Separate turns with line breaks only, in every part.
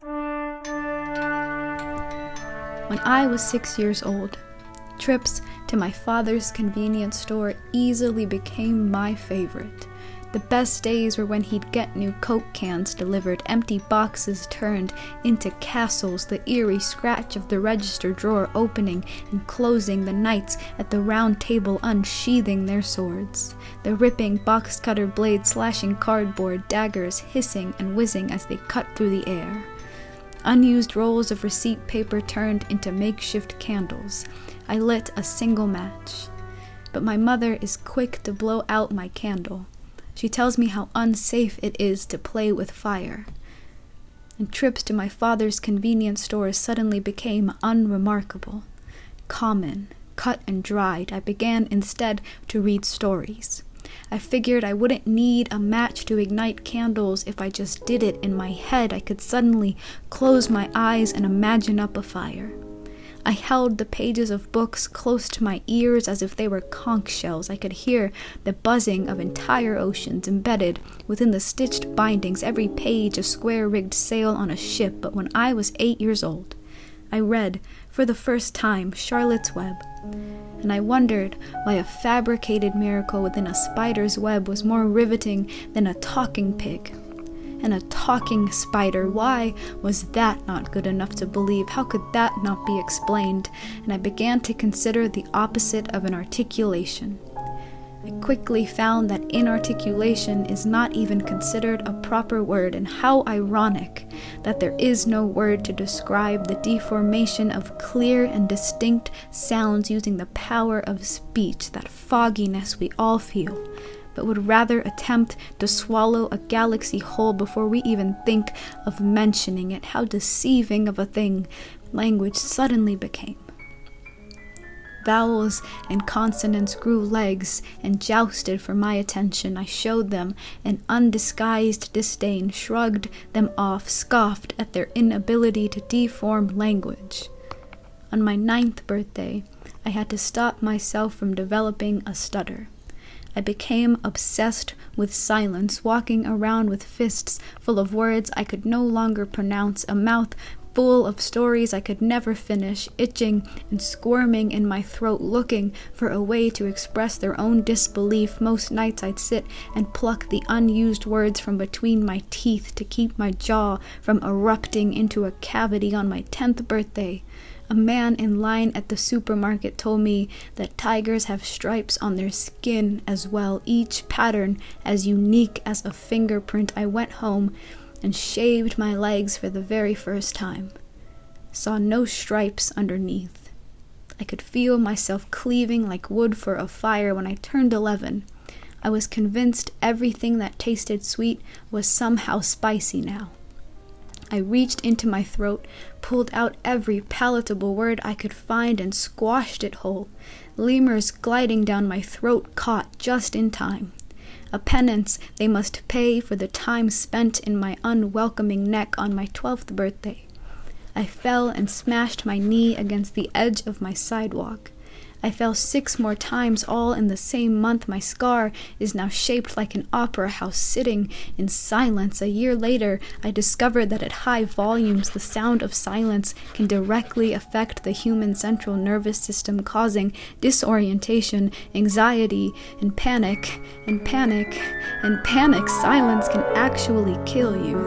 When I was 6 years old, trips to my father's convenience store easily became my favorite. The best days were when he'd get new Coke cans delivered, empty boxes turned into castles, the eerie scratch of the register drawer opening and closing, the knights at the round table unsheathing their swords, the ripping box cutter blades slashing cardboard, daggers hissing and whizzing as they cut through the air. Unused rolls of receipt paper turned into makeshift candles. I lit a single match, but my mother is quick to blow out my candle. She tells me how unsafe it is to play with fire. And trips to my father's convenience stores suddenly became unremarkable. Common, cut and dried, I began instead to read stories. I figured I wouldn't need a match to ignite candles. If I just did it in my head, I could suddenly close my eyes and imagine up a fire. I held the pages of books close to my ears as if they were conch shells. I could hear the buzzing of entire oceans embedded within the stitched bindings, every page a square-rigged sail on a ship. But when I was 8 years old, I read, for the first time, Charlotte's Web, and I wondered why a fabricated miracle within a spider's web was more riveting than a talking pig. And a talking spider, why was that not good enough to believe? How could that not be explained? And I began to consider the opposite of an articulation. I quickly found that inarticulation is not even considered a proper word, and how ironic that there is no word to describe the deformation of clear and distinct sounds using the power of speech, that fogginess we all feel, but would rather attempt to swallow a galaxy whole before we even think of mentioning it. How deceiving of a thing language suddenly became. Vowels and consonants grew legs and jousted for my attention. I showed them an undisguised disdain, shrugged them off, scoffed at their inability to deform language. On my 9th birthday, I had to stop myself from developing a stutter. I became obsessed with silence, walking around with fists full of words I could no longer pronounce, a mouth full of stories I could never finish, itching and squirming in my throat, looking for a way to express their own disbelief. Most nights I'd sit and pluck the unused words from between my teeth to keep my jaw from erupting into a cavity. On my 10th birthday, a man in line at the supermarket told me that tigers have stripes on their skin as well, each pattern as unique as a fingerprint. I went home and shaved my legs for the very first time. Saw no stripes underneath. I could feel myself cleaving like wood for a fire. When I turned 11, I was convinced everything that tasted sweet was somehow spicy now. I reached into my throat, pulled out every palatable word I could find, and squashed it whole. Lemurs gliding down my throat caught just in time. A penance they must pay for the time spent in my unwelcoming neck. On my 12th birthday, I fell and smashed my knee against the edge of my sidewalk. I fell 6 more times, all in the same month. My scar is now shaped like an opera house, sitting in silence. A year later, I discovered that at high volumes, the sound of silence can directly affect the human central nervous system, causing disorientation, anxiety, and panic. And panic. Silence can actually kill you.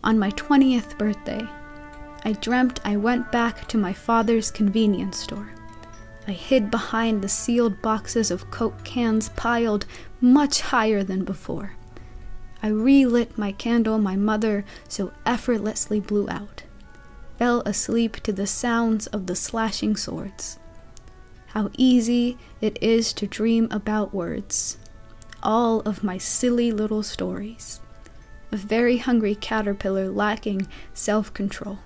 On my 20th birthday, I dreamt I went back to my father's convenience store. I hid behind the sealed boxes of Coke cans piled much higher than before. I relit my candle my mother so effortlessly blew out. Fell asleep to the sounds of the slashing swords. How easy it is to dream about words. All of my silly little stories. A very hungry caterpillar lacking self-control.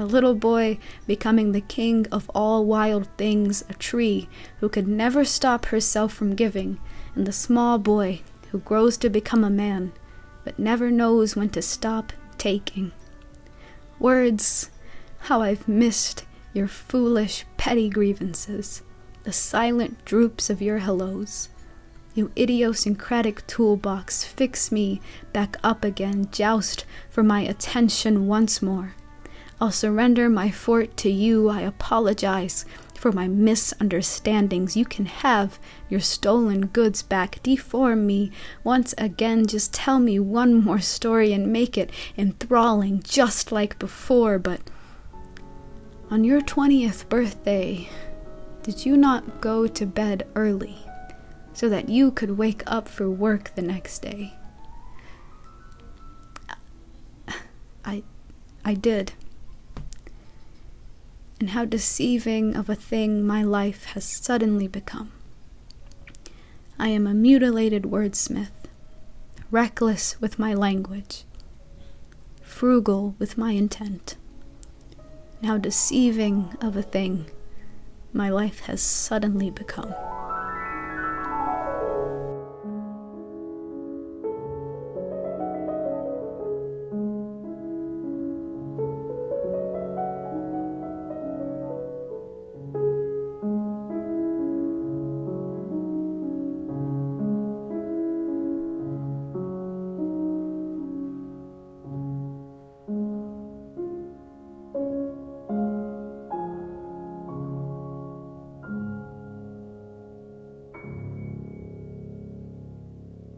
A little boy becoming the king of all wild things, a tree who could never stop herself from giving, and the small boy who grows to become a man, but never knows when to stop taking. Words, how I've missed your foolish, petty grievances, the silent droops of your hellos. You idiosyncratic toolbox, fix me back up again, joust for my attention once more. I'll surrender my fort to you, I apologize for my misunderstandings. You can have your stolen goods back, deform me once again, just tell me one more story and make it enthralling just like before. But on your 20th birthday, did you not go to bed early so that you could wake up for work the next day? I did. And how deceiving of a thing my life has suddenly become. I am a mutilated wordsmith, reckless with my language, frugal with my intent. And how deceiving of a thing my life has suddenly become.